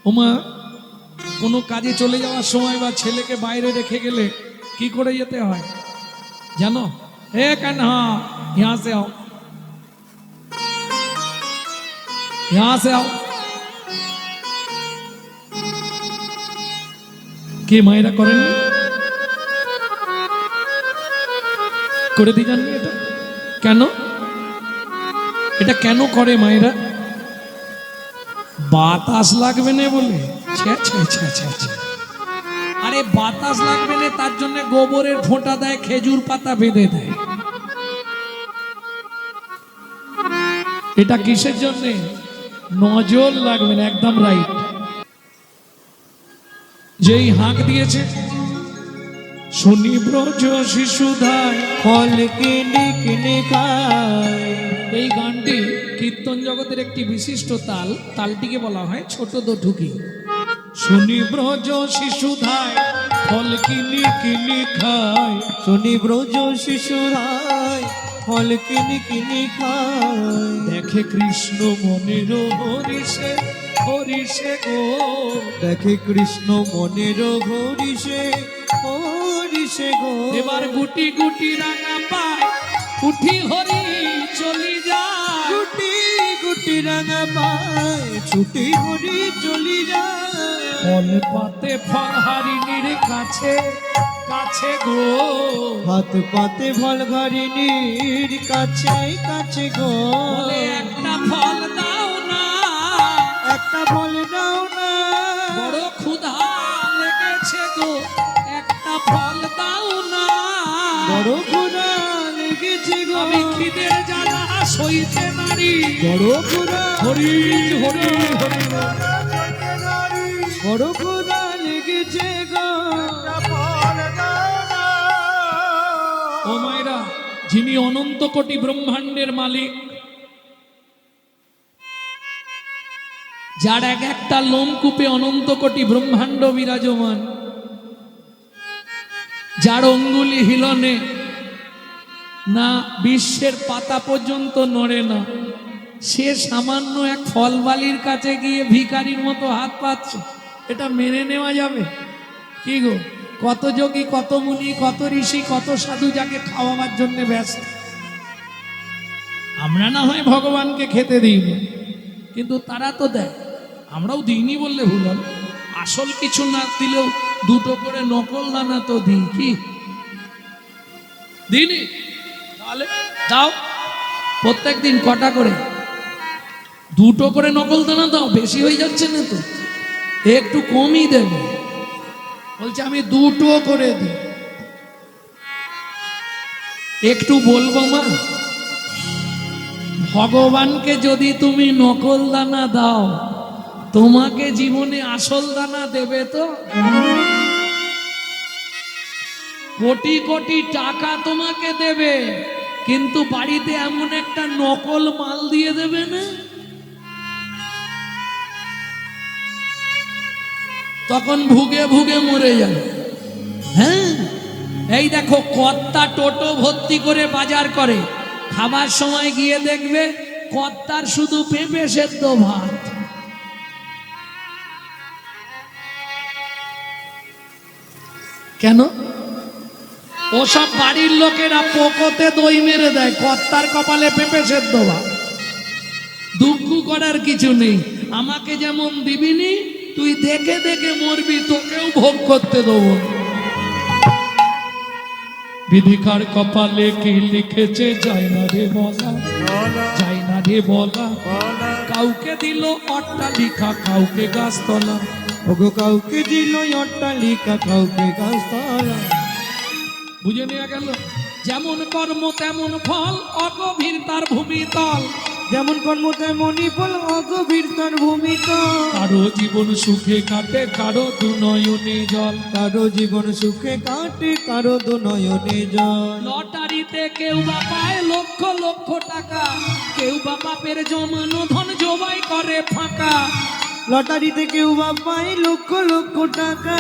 ওমা কোনো কাজে চলে যাওয়ার সময় বা ছেলেকে বাইরে রেখে গেলে কি করে যেতে হয় জানো? এ কাन्हा यहाँ से आओ, यहाँ से आओ। কে মায়েরা করেননি? করে দিয়ে জাননি এটা কেন? এটা কেন করে মায়েরা? বাতাস লাগবে না বলে। আরে বাতাস লাগবে না তার জন্য গোবরের ফোঁটা দেয়, খেজুর পাতা বেঁধে দেয়। এটা কিসের জন্য? নজর লাগবে না, একদম রাইট। যেই হাঁক দিয়েছে শুনি ব্রজ শিশুধায় ফল কিনে কিনে খায়। এই গানটি কীর্তন জগতের একটি বিশিষ্ট তাল। তালটিকে বলা হয় ছোট দোঠুকি। শুনি ব্রজ শিশুধায় ফল কিনি কিনি খায়, শুনি ব্রজ শিশুরায় ফল কিনে কিনে খায়। দেখে কৃষ্ণ মনের হরিষে হরিষে গো, দেখে কৃষ্ণ মনের হরিষে হরিষে গো। এবার গুটি গুটি রাঙা পায় উঠি হরি চলি যায়, গুটি গুটি রাঙা পায় ছুটি হরি চলি যায়। ফল পাতে ফল হারিণীর কাছে কাছে গো, হাত পাতে ফল ঘরিণীর কাছে কাছে গো। বলে একটা ফল দাও না, একটা ফল দাও না, বড় ক্ষুধা লেগেছে গো, একটা ফল দাও না, বড় ক্ষুধা লেগেছে গো। আমি খিদের জ্বালা সইতে নারী, বড় ক্ষুধা হরি হরি হরি, বড় ক্ষুধা লেগেছে গো। ও মায়েরা, যিনি অনন্ত কোটি ব্রহ্মাণ্ডের মালিক, যার এক একটা লোমকূপে অনন্ত কোটি ব্রহ্মাণ্ড বিরাজমান, যার অঙ্গুলি হিলনে না বিশ্বের পাতা পর্যন্ত নড়ে না, সে সামান্য এক ফলবালির কাছে গিয়ে ভিখারির মতো হাত পাচ্ছে, এটা মেনে নেওয়া যাবে কি গো? কত যোগী, কত মুনি, কত ঋষি, কত সাধু যাকে খাওয়াবার জন্য ব্যস্ত। আমরা না হয় ভগবানকে খেতে দিইনি, কিন্তু তারা তো দেয়, আমরাও দিইনি বললে ভুল হবে। আসল কিছু না দিলেও দুটো করে নকল দানা তো দিই, কি দিইনি? তাহলে দাও, প্রত্যেক দিন কটা করে, দুটো করে নকল দানা দাও। বেশি হয়ে যাচ্ছে না তো? একটু কমই দেবে। বলছে আমি দুটো করে দিই। একটু বলবো মা, ভগবানকে যদি তুমি নকল দানা দাও, তোমাকে জীবনে আসল দানা দেবে তো? কোটি কোটি টাকা তোমাকে দেবে, কিন্তু বাড়িতে এমন একটা নকল মাল দিয়ে দেবে না, তখন ভুগে ভুগে মরে যাবে। হ্যাঁ, এই দেখো কর্তা টোটো ভর্তি করে বাজার করে, খাবার সময় গিয়ে দেখবে কর্তার শুধু পেঁপে সেদ্ধ ভাত। কেন? ওসব বাড়ির লোকেরা পোকোতে দই মেরে দেয়, কর্তার কপালে পেঁপে সেদ্ধ ভাত। দুঃখ করার কিছু নেই, আমাকে যেমন দিবিনি, তুই দেখে দেখে মরবি, তোকেও ভোগ করতে দেবো। বিধিকার কপালে কি লিখেছে যায় না রে বলা, যায় না রে বলা। কাউকে দিল অট্টালিকা, কাউকে গাছতলা, ওগো কাউকে দিল অট্টালিকা, কাউকে গাছতলা। বুঝে নেওয়া গেল? যেমন কর্ম তেমন ফল, অগভীর তার ভূমিতল। যেমন কর্ম তেমনই ফল, অগভীর তার ভূমিতল। কারো জীবন সুখে কাটে, কারো দু নয়নে জল। কারো জীবন সুখে কাটে, কারো দু নয়নে জল। লটারিতে কেউ বা পায় লক্ষ লক্ষ টাকা, কেউ বা বাপের জমানো ধন জবাই করে ফাঁকা। লটারিতে কেউ বা পায় লক্ষ লক্ষ টাকা,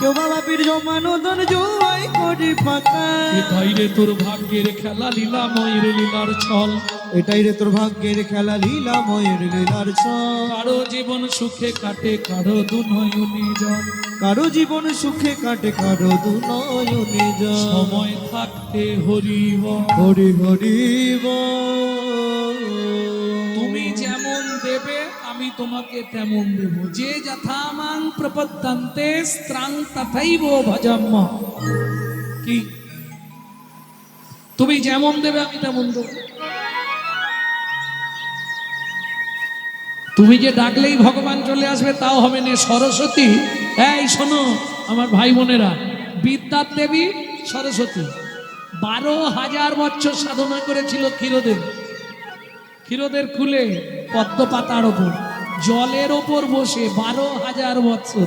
কেউ বা বাপের জমানো ধন জবাই করে ফাঁকা। এটাই রে তোর ভাগ্যের খেলা, লীলাময়ের লীলার ছল। এটাই রে তোর ভাগ্যের খেলা, লীলাময়ের লীলার ছল। কারো জীবন সুখে কাটে, কারো দুনয়নে জল। কারো জীবন সুখে কাটে, কারো দুনয়নে জল। সময় থাকতে হরিব, হরি হরি বল। তুমি যেমন দেবে আমি তোমাকে তেমন দেব। যে যথামাং প্রপদ্যন্তে স্ত্রাং তথৈব ভজাম্য। কি তুমি যেমন দেবে আমি তেমন দেব। তুমি যে ডাকলেই ভগবান চলে আসবে তাও হবে না। সরস্বতী, এই শোনো আমার ভাই বোনেরা, বিদ্যার দেবী সরস্বতী 12,000 বছর সাধনা করেছিল ক্ষীরোদের। ক্ষীরোদের কুলে পদ্ম পাতার ওপর, জলের ওপর বসে 12,000 বছর।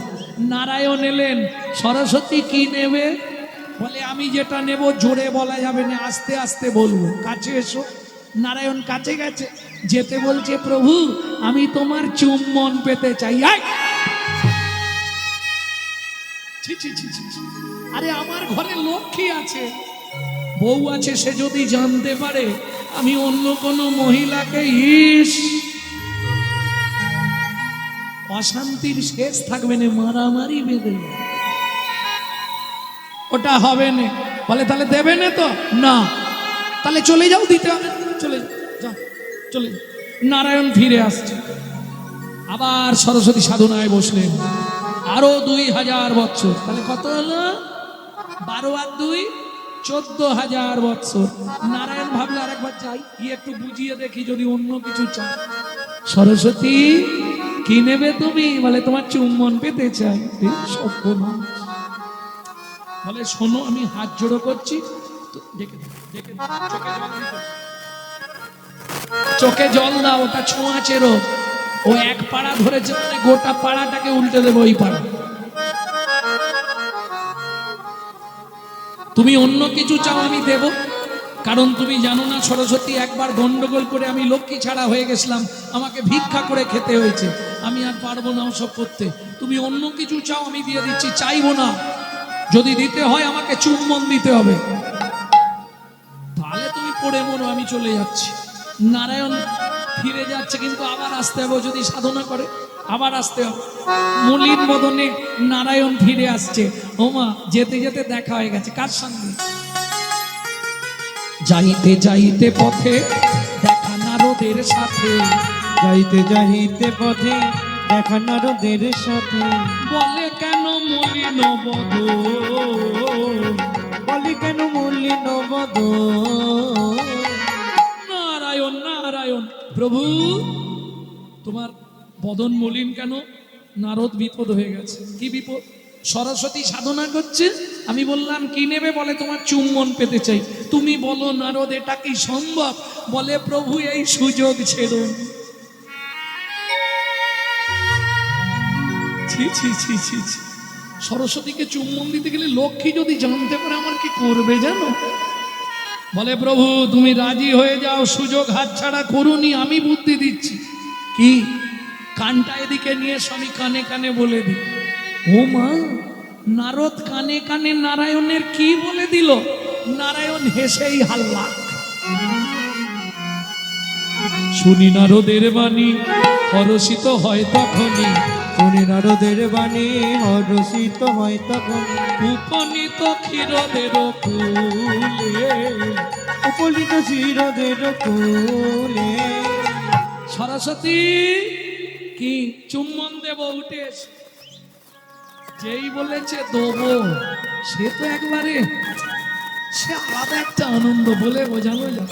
নারায়ণ এলেন, সরস্বতী কি নেবে? বলে আমি যেটা নেব জোরে বলা যাবে না, আস্তে আস্তে বলবো। কাছে এসো। নারায়ণ কাছে গেছে, যেতে বলছে প্রভু আমি তোমার চুম্বন পেতে চাই। আয়! ছি, ছি, ছি, ছি, ছি। আরে আমার ঘরে লক্ষ্মী আছে, বউ আছে, সে যদি জানতে পারে আমি অন্য কোনো মহিলাকে, ইস, অশান্তির শেষ থাকবে না, মারামারি বেঁধে যাবে। ওটা হবে না। বলে তাহলে দেবে না তো? না। তাহলে চলে যাও, দিতে হবে, চলে যাও, চলে যাও। নারায়ণ ফিরে আসছে, আবার সরস্বতী সাধনায় বসলেন। আরো 2,000 বছর, তাহলে কত হলো? 12 আর 2 14,000 বছর। নারায়ণ ভাবলে আরেকবার যাই, গিয়ে একটু বুঝিয়ে দেখি যদি অন্য কিছু চাই। সরস্বতী কি নেবে তুমি? বলে তোমার চুম্বন পেতে চাই। সর্বনাশ। বলে শোনো আমি হাত জোড়ো করছি, দেখে দাও, দেখে দাও, চোখে জল দাও, ওটা ছোঁয়াচে রোগ। ও এক পাড়া ধরেছে মানে গোটা পাড়াটাকে উল্টে দেবো ওই পাড়া। তুমি অন্য কিছু চাও আমি দেব, কারণ তুমি জানো না সরস্বতী একবার গন্ডগোল করে আমি লক্ষ্মী ছাড়া হয়ে গেছিলাম, আমাকে ভিক্ষা করে খেতে হয়েছে, আমি আর পারবো না ওসব করতে। তুমি অন্য কিছু চাও আমি দিয়ে দিচ্ছি, চাইবো না। যদি দিতে হয় আমাকে চুম্বন দিতে হবে, তাহলে তুমি পড়ে মরো, আমি চলে যাচ্ছি। নারায়ণ ফিরে যাচ্ছে, কিন্তু আবার আসতে হবে, যদি সাধনা করে আবার আসতে হবে। মলিন বদনে নারায়ণ ফিরে আসছে। ওমা, যেতে যেতে দেখা হয়ে গেছে কার সঙ্গে? যাইতে যাইতে পথে দেখা নারদের সাথে। যাইতে যাইতে পথে দেখা নারদের সাথে। বলে কেন মলিন বদন, বলি কেন মলিন বদন। নারায়ণ নারায়ণ, প্রভু তোমার বদন মলিন কেন? নারদ বিপদ হয়ে গেছে। কি বিপদ? সরস্বতী সাধনা করছে, আমি বললাম কি নেবে? বলে তোমার চুম্বন পেতে চাই। তুমি বলো নারদ এটা কি সম্ভব? বলে প্রভু এই সুযোগ ছেড়ুন। ছি ছি ছি ছি ছি। সরস্বতীকে চুম্বন দিতে গেলে লক্ষ্মী যদি জানতে পারে আমার কি করবে জানো? বলে প্রভু তুমি রাজি হয়ে যাও, সুযোগ হাতছাড়া করুনি, আমি বুদ্ধি দিচ্ছি। কি? কানটা এদিকে নিয়ে স্বামী কানে কানে বলে দিই। ও মা, নারদ কানে কানে নারায়ণের কি বলে দিল? নারায়ণ হেসেই হাল্লা। শুনি নারদের বাণী হরষিত হয় তখনই। শুনি নারদের বাণী হরষিত হয় তখনই। উপনীত ক্ষীরদের কুলে, উপনীত ক্ষীরদের কুলে। সরস্বতী কি চুম্বন দেব, উঠে এসে। যেই বলেছে দেবো, সে তো একবারে সে আলাদা একটা আনন্দ বলে বোঝানো যায়।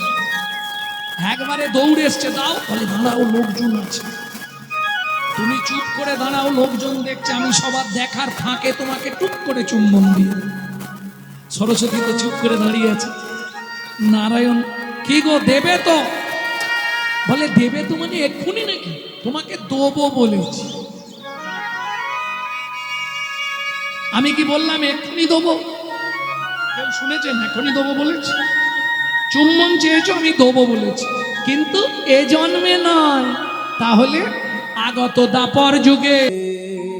একবারে দৌড়ে এসছে, দাও। বলে দাঁড়াও, লোকজন আছে। তুমি চুপ করে দাঁড়াও, লোকজন দেখছে, আমি সবার দেখার ফাঁকে তোমাকে টুক করে চুম্বন দিয়ে। সরস্বতী তো চুপ করে দাঁড়িয়ে আছে। নারায়ণ কি গো দেবে তো? বলে দেবে তো মানে এক্ষুনি নাকি? তোমাকে দেবো বলেছি। আমি কি বললাম এক্ষুনি দেবো? কেউ শুনেছেন এখনই দেবো বলেছি? চুম্বন চেয়েছো, আমি দেবো বলেছি, কিন্তু এ জন্মে নয়। তাহলে আগত দাপর যুগে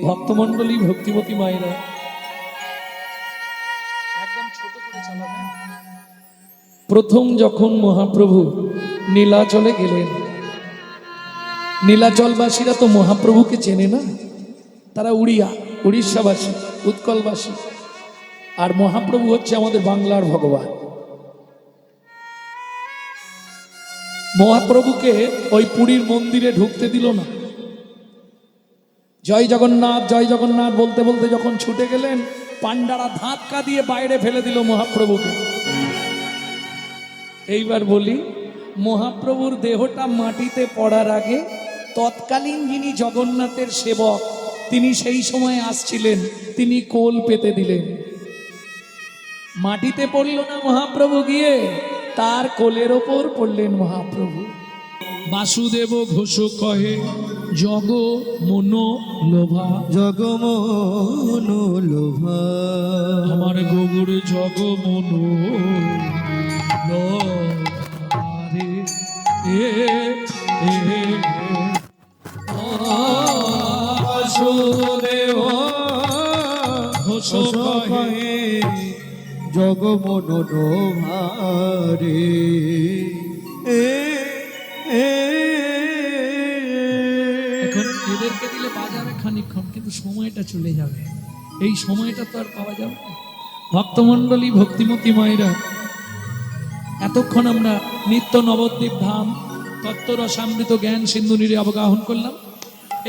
ভক্তমণ্ডলী, ভক্তিবতী মায়েরা একদম ছোট করে চালাবেন। প্রথম যখন মহাপ্রভু নীলাচলে গেলেন। নীলাচলবাসীরা তো মহাপ্রভুকে চেনে না, তারা উড়িষ্যাবাসী, উৎকলবাসী, আর মহাপ্রভু হচ্ছে আমাদের বাংলার ভগবান। মহাপ্রভুকে ওই পুরীর মন্দিরে ঢুকতে দিল না। জয় জগন্নাথ জয় জগন্নাথ বলতে বলতে যখন ছুটে গেলেন, পান্ডারা ধাক্কা দিয়ে বাইরে ফেলে দিল মহাপ্রভুকে। এইবার বলি, মহাপ্রভুর দেহটা মাটিতে পড়ার আগে তৎকালীন যিনি জগন্নাথের সেবক, তিনি সেই সময় আসছিলেন, তিনি কোল পেতে দিলেন। মাটিতে পড়ল না মহাপ্রভু, গিয়ে তার কোলের ওপর পড়লেন মহাপ্রভু। বাসুদেব ঘোষ কহে জগ মন লোভা, জগমন লোভা, আমার গগুর জগ মন লোভারে বাসুদেব ঘোষ কহে জগমন লোভারে। এখন এদেরকে দিলে বাজাবে খানিকক্ষণ, কিন্তু সময়টা চলে যাবে। এই সময়টা তো আর পাওয়া যাবে না। ভক্তমণ্ডলী, ভক্তিমতী মায়েরা, এতক্ষণ আমরা নিত্য নবদ্বীপ ধাম তত্ত্বরসামৃত জ্ঞান সিন্ধু নীরে অবগাহন করলাম।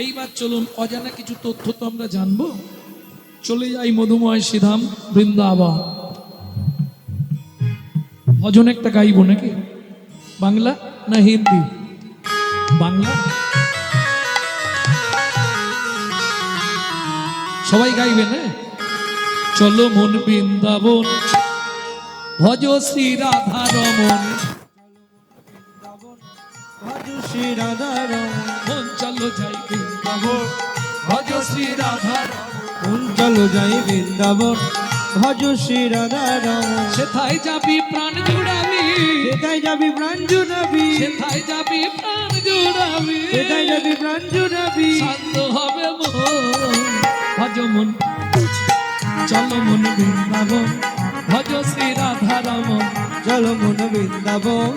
এইবার চলুন, অজানা কিছু তথ্য তো আমরা জানবো। চলে যাই মধুময় শ্রীধাম বৃন্দাবন। ভজন একটা গাইব নাকি? বাংলা না হিন্দি? বাংলা। সবাই গাইবে না? চলো মন বৃন্দাবন, ভজ শ্রী রাধা রমন, ভজ শ্রী রাধা রমন, মন চলো যাই বৃন্দাবন, ভজ শ্রী রাধা রমন, মন চলো যাই বৃন্দাবন, ভজ শ্রী রাধা রমন। সেথায় যাবি প্রাণ জুড়াবি, সেটাই যাবি প্রাণ জুড়াবি, সেথায় যাবি প্রাণ জুড়াবি, সেটাই যাবি প্রাণ জুড়াবি। শান্ত হবে মন, ভজ মন, চলো মন বৃন্দাবন, ভজ শ্রী রাধা রমন, চলো মন বৃন্দাবন,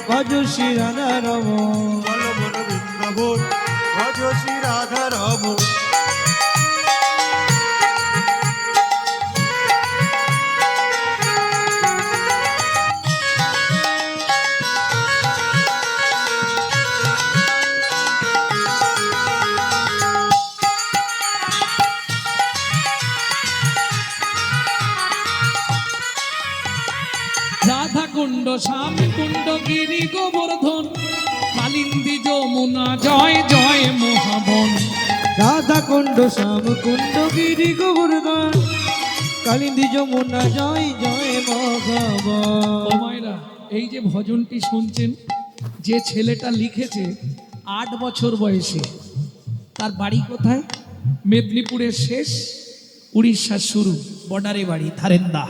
ভজ শ্রী রাধা রমন। চলো মন বৃন্দাবন, ভজ শ্রী রাধা রমন। রাধা কুণ্ড, শ্যাম কুণ্ড, গিরি গোবর্ধন, কালিন্দী যমুনা, জয় জয় মহাবন। রাধা কুণ্ড, শ্যাম কুণ্ড, গিরি গোবর্ধন, কালিন্দী যমুনা, জয় জয় ভগবান। ও মায়েরা, এই যে ভজনটি শুনছেন, যে ছেলেটা লিখেছে 8 বছর বয়সে, তার বাড়ি কোথায়? মেদিনীপুরের শেষ, উড়িষ্যার শুরু, বর্ডারে বাড়ি, থারেন্দা।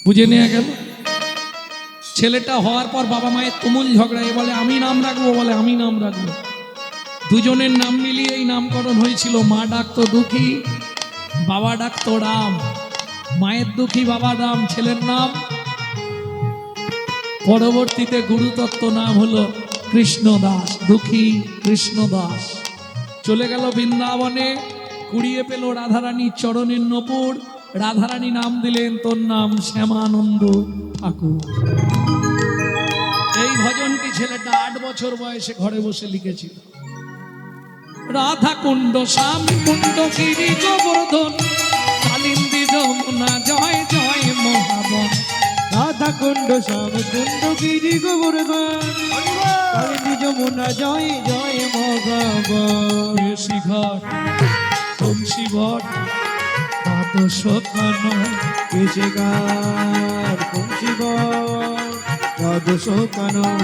বুঝে নেওয়া গেল। ছেলেটা হওয়ার পর বাবা মায়ের তুমুল ঝগড়া, এ বলে আমি নাম রাখবো, বলে আমি নাম রাখবো। দুজনের নাম মিলিয়ে এই নামকরণ হয়েছিল। মা ডাকতো দুঃখী, বাবা ডাকতো রাম। মায়ের দুঃখী, বাবা রাম, ছেলের নাম। পরবর্তীতে গুরুতত্ত্ব নাম হলো কৃষ্ণদাস, দুঃখী কৃষ্ণদাস। চলে গেল বৃন্দাবনে, কুড়িয়ে পেল রাধারানীর চরণের নপুর। রাধারানী নাম দিলেন, তোর নাম শ্যামানন্দ ঠাকুর। এই ভজনটি ছেলেটা 8 বছর বয়সে ঘরে বসে লিখেছিল। রাধা কুণ্ড, শ্যাম কুণ্ড, গিরি গোবর্ধন, কালিন্দী যমুনা, জয় জয় মহাবন। রাধা কুণ্ড, শ্যাম কুণ্ড, গিরি গোবর্ধন, কালিন্দী যমুনা, জয় জয় ভগবান। কেশি ঘাট, তুলসী বট, দ্বাদশ কানন, কেশে গান বংশী বট, দ্বাদশ কানন।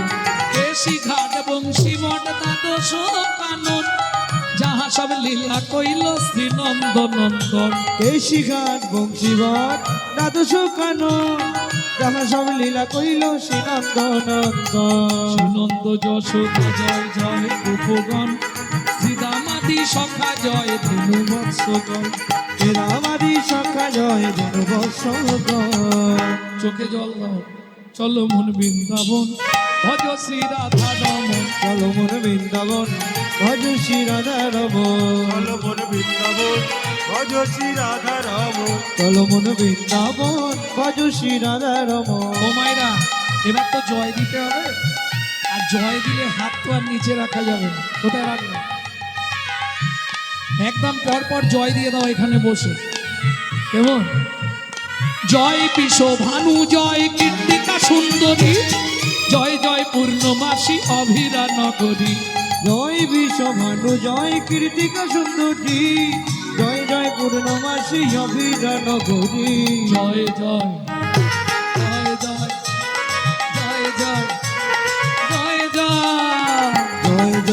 কেশি ঘাট, বংশী বট, দ্বাদশ কানন, যাহা সব লীলা কইল শ্রী নন্দ নন্দন। কেশি গান বংশী বট, দ্বাদশ কানন, যাহা সব লীলা কইল শ্রী নন্দ নন্দন। শ্রীনন্দ যশোদা জয় জয় গোপগণ, শ্রীদামাদি সখা জয় ধনু বৎসগণ। রামাদি সখা জয় ধনু বৎসগণ। চোখে জল দাও, চলো মন বৃন্দাবন ভজ শ্রী রাধা রমন। চলো মন বৃন্দাবন ভজ শ্রী রাধা রমন। চলো মন বৃন্দাবন ভজ শ্রী রাধা রমন। চলো মন বৃন্দাবন ভজ শ্রী রাধা রমন। ও মায়েরা, এবার তো জয় দিতে হবে, আর জয় দিলে হাত তো আর নিচে রাখা যাবে না। কোথায় রাখবে? একদম পরপর জয় দিয়ে দাও এখানে বসে। কেমন? জয় বিশ্ব ভানু, জয় কীর্তিকা সুন্দরী, জয় জয় পূর্ণমাসী অভিরা নগরী। জয় বিশ্বভানু, জয় কীর্তিকা সুন্দরী, জয় জয় পূর্ণমাসী অভিরা নগরী। জয় জয় জয় জয় জয় জয় জয় জয় জয়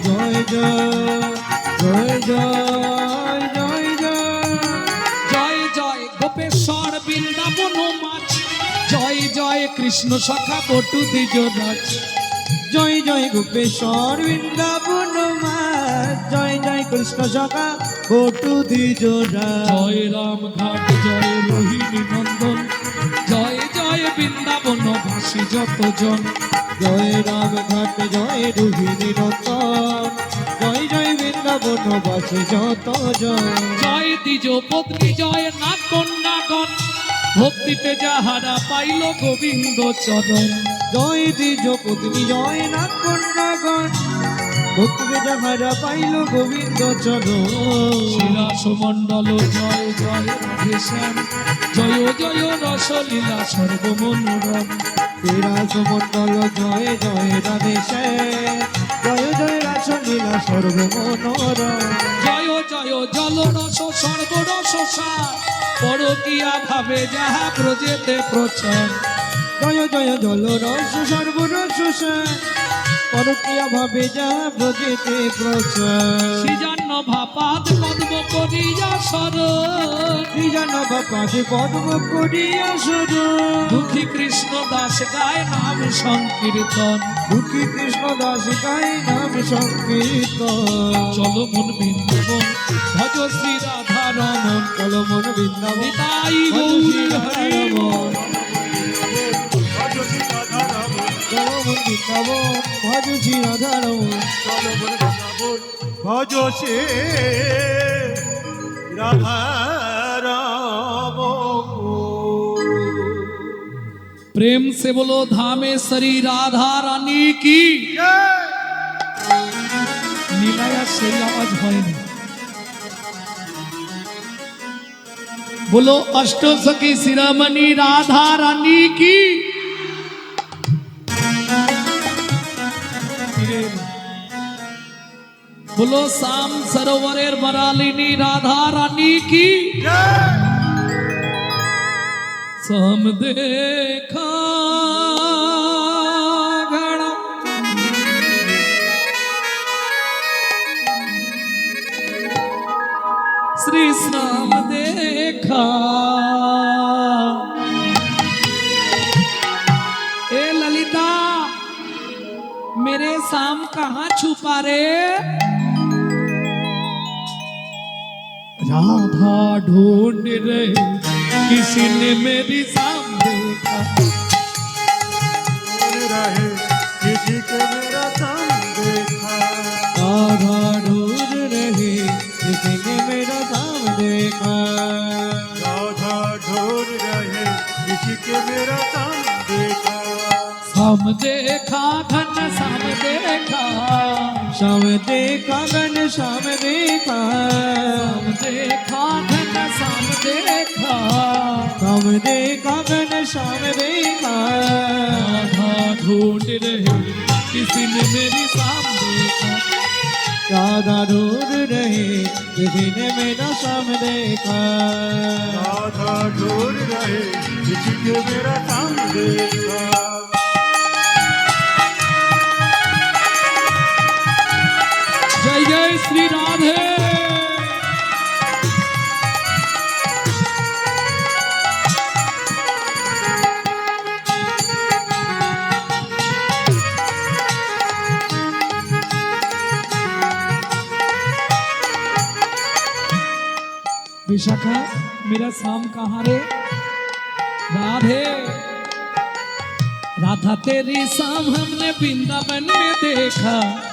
জয় জয় জয় জয় জয় জয় জয়। জয় জয় গোপেশ্বর বৃন্দাবন মাছ, জয় জয় কৃষ্ণ সখা বটু দ্বিজরাজ। জয় জয় গোপেশ্বর বৃন্দাবন মা, জয় জয় কৃষ্ণ সখা বটু দ্বিজরা। জয় রাম ঘাট, জয় রোহিণী নন্দন, জয় জয় বৃন্দাবন ভাসী যতজন। জয় রাম ঘাট, জয় রোহিণী নন্দন, জয় জয় বৃন্দাবন বাসে যত জন। জয় দ্বিজ পত্নী, জয় নাগ কন্যাগণ, ভক্তিতে যাহারা পাইল গোবিন্দ চরণ। জয় দ্বিজ পত্নী, জয় নাগ কন্যাগণ, ভক্তিতে যাহারা পাইল গোবিন্দ চরণ। শিলাস মণ্ডল, জয় জয় রাধেশ্যাম, জয় জয় রসলীলা সর্বমনোরম। বিরাজ মণ্ডল, জয় জয় রাধেশ্যাম, জয় জয় রাসলীলা সর্বমনোরম। জয় জয় জলরস সর্বরস সার, পরকিয়া ভাবে যাহা ব্রজেতে প্রচার। জয় জয় জল রস সর্বরস সার, পরকিয়া ভাবে যা ব্রজেতে প্রচার। সৃজান্ন ভাপাত পদ্ম করিয়া শরণ, শ্রীজন বাপাদে পদ্ম করিয়া সর। দুঃখী কৃষ্ণ দাস গায় নাম সংকীর্তন। দুঃখী কৃষ্ণ দাস গায় নাম সংকীর্তন। চলো মন বৃন্দাবন ভজ শ্রী রাধা রমন। চলো মন বৃন্দাবন নিতাই ভজ শ্রী গৌর রাধা হরি রমন। ভজ শ্রী রাধা রমন। চলো মন বৃন্দাবন ভজ শ্রী রাধা রমন। চলো মন বৃন্দাবন ভজ শ্রী রাধা রমন। प्रेम से बोलो धामेश्वरी राधा रानी की। নীলায়া সেই আওয়াজ হয়নি। बोलो अष्ट सखी शिरोमणि राधा रानी की। बोलो शाम सरोवरेर मरालिनी राधा रानी की। शाम देखा घड़ा श्री श्याम देखा। ए ललिता, मेरे शाम कहाँ छुपा रे? राधा ढूंढ रहे, किसी ने मेरी शाम देखा। दूर रहे किसी के मेरा शाम देखा। राधा ढूंढ रही किसी ने मेरा शाम देखा। राधा ढूंढ रहे किसी के मेरा शाम देखा। शाम देखा घन शाम देखा, शाम देखा घन शाम देखा। शाम देखा घन शाम देखा। शाम देखा घन शाम देखा। राधा ढूंढ रहे, किसी ने मेरी शाम देखा। राधा ढूंढ रही किसी ने मेरा शाम देखा। राधा ढूंढ रहे किसी के मेरा शाम देखा। जय जय श्री राधे। विशाखा, मेरा शाम कहाँ रे? राधे राधा तेरी शाम हमने वृंदावन में देखा,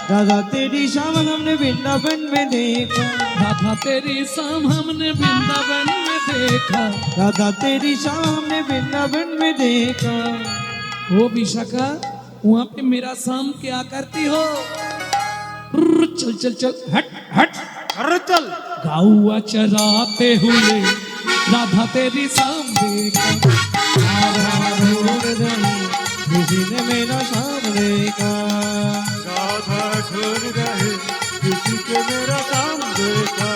राधा तेरी शाम हमने वृंदावन में देखा, राधा तेरी शाम हमने वृंदावन में देखा। राधा तेरी शाम हमने वृंदावन में देखा। ओ विशाखा, वहां पे मेरा शाम क्या करती हो? चल चल चल, हट हट, अरे चल गौआ चराते हुए राधा तेरी शाम देखा। ढूंढ रही किसी ने मेरा शाम देखा। राधा ढूंढ रहे किसी के मेरा काम देखा।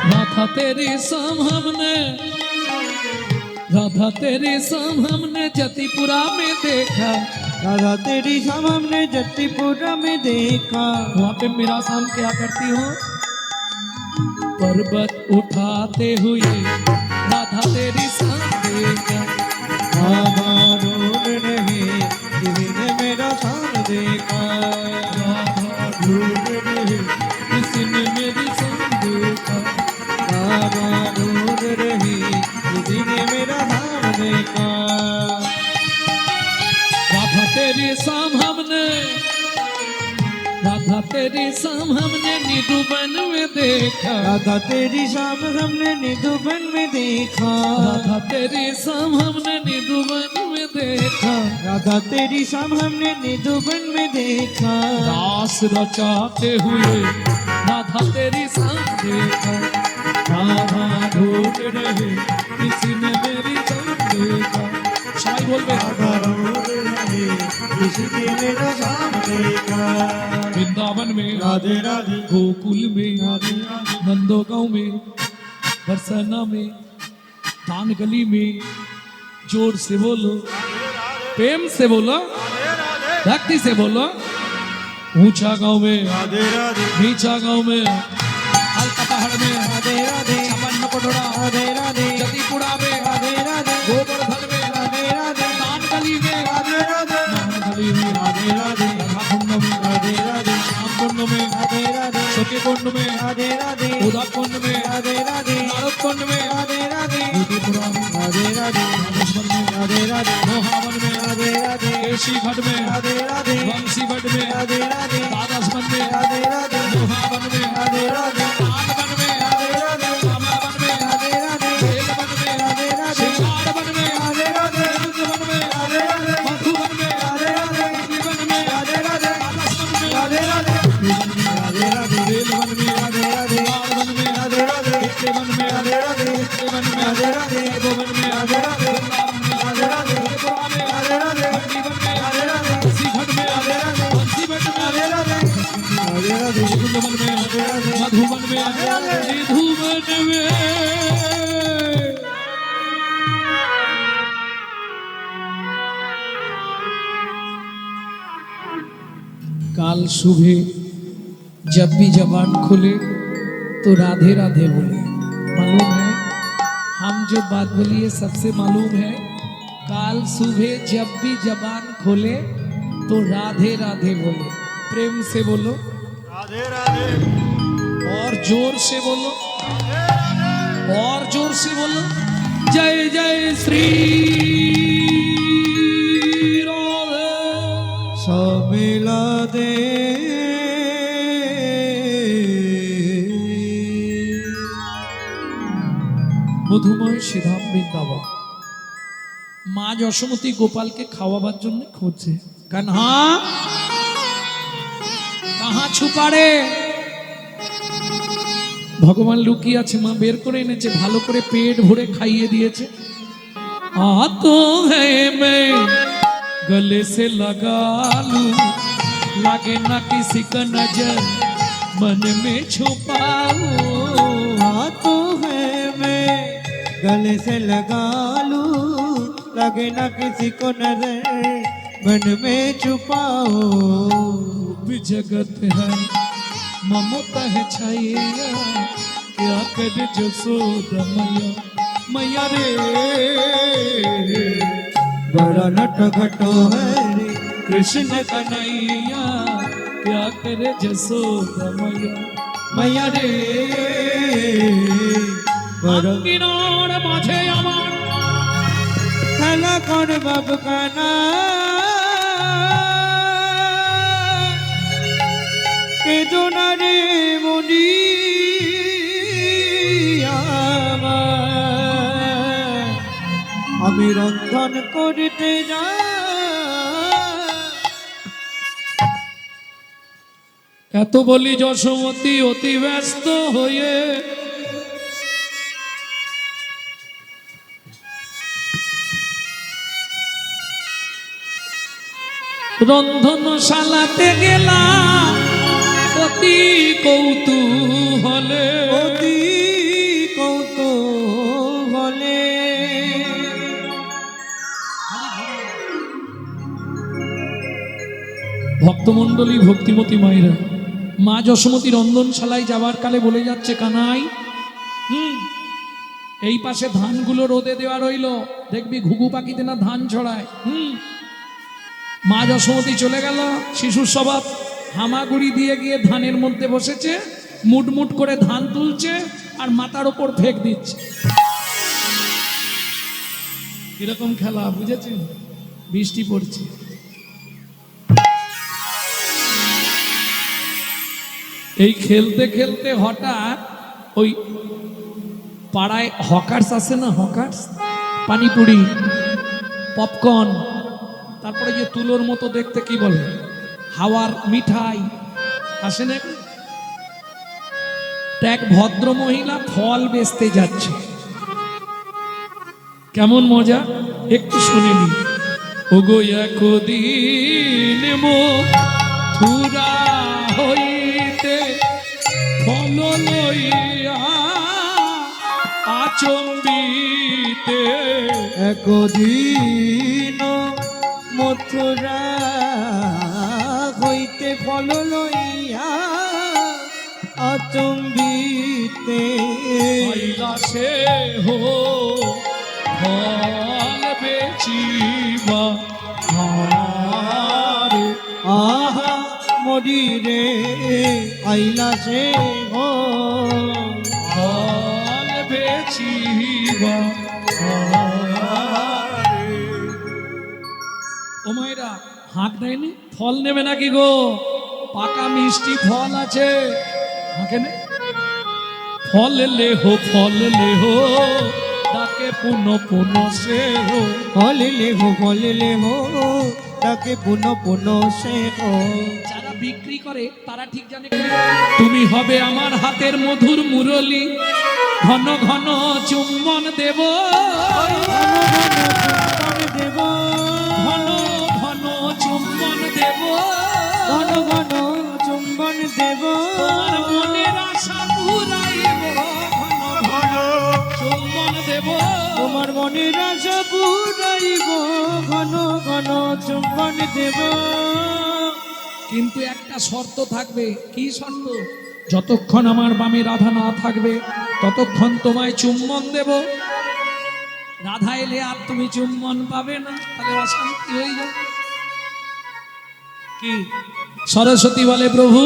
राधा तेरी शाम हमने, राधा तेरी शाम हमने जतिपुरा में देखा। राधा तेरी शाम हमने जतिपुरा में देखा। वहां पे मेरा शाम क्या करती हो? पर्वत उठाते हुए राधा तेरी शाम देखा। राधा ढूंढ रही किसी ने मेरा शाम देखा। राधा ढूंढ रहे किसी ने मेरी शाम देखा। राधा ढूंढ रही किसी ने मेरा शाम देखा। राधा तेरी शाम हमने, राधा तेरी शाम हमने निधुवन में देखा। राधा तेरी शाम हमने निधुवन में देखा। राधा तेरी शाम हमने निधुवन में देखा। राधा तेरी शाम हमने निधुवन में देखा। रास रचाते हुए राधा तेरी शाम देखा। राधा ढूंढ रहे किसी ने मेरी शाम देखा। सबाई बोलबे राधा ढूंढ रहे किसी के मेरा काम देखा। वृंदावन में, राधे राधे गोकुल में, राधे राधे नंदो गांव में, बरसाना में, तान गली में। जोर से बोलो, प्रेम से बोलो, भक्ति से बोलो। ऊंचा गांव में, राधे राधे नीचा गांव में, हल्का पहाड़ में, राधे राधे छप्पन कोटड़ा, राधे राधे जतिपुरा में, राधे राधे गोवर्धन में, राधे राधे तान गली में, राधे राधे नान गली में, राधे राधे राधा कुंड में, राधे राधे श्याम कुंड में, राधे राधे सती कुंड में, राधे राधे उदा कुंड में, राधे राधे नारद कुंड में, राधे राधे जतिपुरा में, राधे राधे रामेश्वर में, राधे राधे मोहावन में, राधे राधे केशी घाट में, राधे राधे वंशी घाट में, राधे राधे दादासमन में, राधे राधे मोहावन में, राधे राधे तानवन में, राधे राधे कामरावन में, राधे राधे बेलवन में, राधे राधे शिकारवन में, राधे राधे रुद्रवन में, राधे राधे मधुवन में, राधे राधे जीवन में, राधे राधे दादासमन में, राधे राधे राधे राधे बेलवन में, राधे राधे कारवन में, राधे राधे विद्यवन में, राधे राधे विद्यवन में, राधे राधे गोवन में, राधे राधे वृंदावन में, राधे राधे त्रिपुरा में, राधे राधे जीवन में, राधे राधे तुलसी घाट में, राधे राधे तुलसी घाट में, राधे राधे राधे राधे कुंदवन में, मधुवन में, निधुवन में। काल सुबह जब भी जबान खुले तो राधे राधे बोले। मालूम है, हम जो बात बोली है सबसे मालूम है। काल सुबह जब भी जबान खोले तो राधे राधे बोले। प्रेम से बोलो राधे राधे और जोर से बोलो, और जोर से बोलो, जय जय श्री राधे। सब मिला दे মধুময় শ্রীধাম বৃন্দাবন। মা যশোমতী গোপালকে খাওয়াবার জন্য খুঁজছে। কাन्हा কাহা ছুপারে? ভগবান লুকিয়ে আছে, মা বের করে এনেছে, ভালো করে পেট ভরে খাইয়ে দিয়েছে। आ तो है मैं गले से लगा लूं, लागे ना किसी का नजर मन में छुपाऊं। हाथों है मैं गले से लगा लूं, लगे ना किसी को नजर मन में छुपाओ। भी जगत है ममता है छाया क्या करे जसोदा मैया मैया रे बड़ा नटखट है रे कृष्ण कन्हैया क्या करे जसोदा मैया मैया रे बड़ा আঙ্গিনার মাঝে আমার খেলা কর বাবু কানা কেদনা রে মনি আমার, আমি রন্ধন করিতে যা এত বলি যশোমতী অতি ব্যস্ত হয়ে রন্ধনশালাতে গেলাম অতি কৌতূহলে অতি কৌতূহলে। ভক্তমণ্ডলী ভক্তিমতী মায়েরা মা যশোমতী রন্ধনশালায় যাবার কালে বলে যাচ্ছে কানাই এই পাশে ধানগুলো রোদে দেওয়া রইল, দেখবি ঘুঘু পাখিতে না ধান ছড়ায়। মা যশোমতী চলে গেল, শিশুর স্বভাব হামাগুড়ি দিয়ে গিয়ে ধানের মধ্যে বসেছে, মুটমুট করে ধান তুলছে আর মাথার ওপর ফেক দিচ্ছে। এরকম খেলা বুঝেছেন? বৃষ্টি পড়ছে, এই খেলতে খেলতে হঠাৎ ওই পাড়ায় হকার্স আছে না, হকার্স পানিপুরি পপকর্ন, তারপরে যে তুলোর মতো দেখতে কি বলে হাওয়ার মিঠাই আসে না, এক ভদ্র মহিলা ফল বেচতে যাচ্ছে। কেমন মজা একটু শুনে নি। ওগো একদিন মথুরা হইতে ফল লইয়া আচম্বিতে একদিন মথুরা হইতে ফল লইয়া আচম্বিতে কৈলাসে হো ফল বেচিবা হারে আহা মরি রে আইলা সে হো ফল বেচিবা ও মায়েরা হাঁক দেয়নি, ফল নেবে নাকি গো? পাকা মিষ্টি ফল আছে, হাঁকে নে। ফল লেহো ডাকে পুনঃ পুনঃ সে হো। ফল লে হো তাকে পুনঃ পুনঃ সে হো। যারা বিক্রি করে তারা ঠিক জানে কি? তুমি হবে আমার হাতের মধুর মুরলি, ঘন ঘন চুম্বন দেব, দেব ঘন ঘন চুম্বন দেব, ঘন ঘন চুম্বন দেব তোমার মনের আশা পুরাইব, ঘন ঘন চুম্বন দেব। তোমার মনের আশা পুরাইব ঘন ঘন চুম্বন দেব। কিন্তু একটা শর্ত থাকবে। কি শর্ত? যতক্ষণ আমার বামে রাধা না থাকবে ততক্ষণ তোমায় চুম্বন দেব। রাধা এলে আর তুমি চুম্বন পাবে না, তাহলে অশান্তি হয়ে যাবে। কি সরস্বতী বলে, প্রভু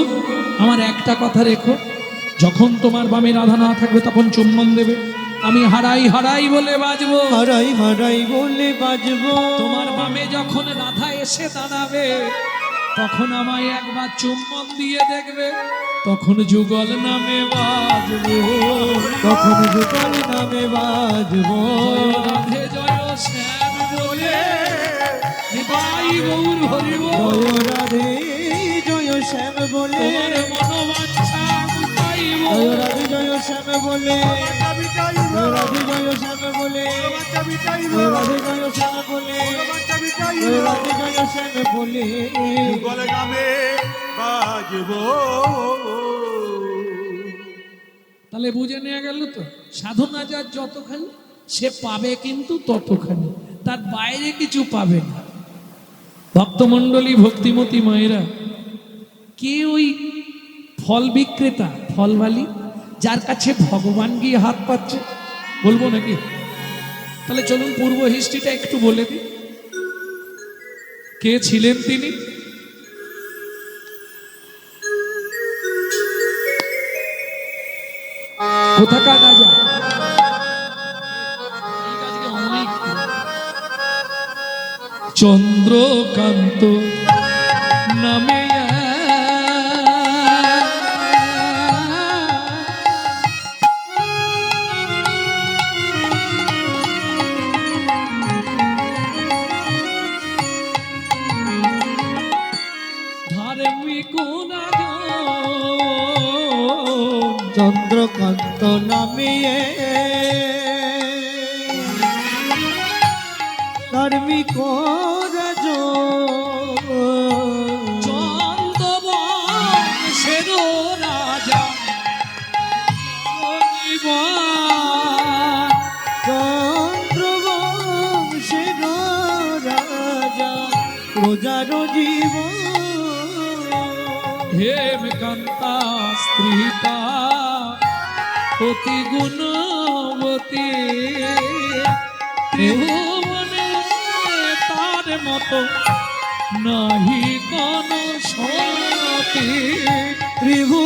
আমার একটা কথা রেখো, যখন তোমার বামে রাধা না থাকবে তখন চুম্বন দেবে, আমি হারাই হারাই বলে বাজবো। হারাই হারাই বলে বাজবো। তোমার বামে যখন রাধা এসে দাঁড়াবে তখন আমায় একবার চুম্বন দিয়ে দেখবে, তখন যুগল নামে বাজবো, তখন যুগল নামে বাজবো। জয় রাধে জয় শ্যাম বলে নিতাই গৌর হরিব। জয় রাধে জয় শ্যাম বলে তোমার মনোবাঞ্ছা বুঝাইব। জয় রাধে জয় শ্যাম বলে জয় রাধে জয় শ্যাম বলে জয় রাধে জয় শ্যাম বলে জয় রাধে জয় শ্যাম বলে গলে নামে বাজবো। তাহলে বুঝে নেওয়া গেল তো, সাধনা যার যতখানি সে পাবে কিন্তু ততখানি, তার বাইরে কিছু পাবে না। ভক্তমণ্ডলী ভক্তিমতী মায়েরা, কে ওই ফল বিক্রেতা, ফলবালি, যার কাছে ভগবান গিয়ে হাত পাচ্ছে। বলবো নাকি? তাহলে চলুন পূর্ব হিস্ট্রিটা একটু বলে দিই। কে ছিলেন তিনি? কোথাকার রাজা? আজকে অনেক চন্দ্রকান্ত নামে ধার্মিক চন্দ্রকান্ত নামিয়ে ধার্মিক চন্দ্রবংশের রাজা চন্দ্রবংশের রাজা প্রজার জীব হেমকান্তা স্ত্রীতা অতি গুণবতী, ত্রিভুবনে তার মতো নাহি কোন সতী। ত্রিভুবনে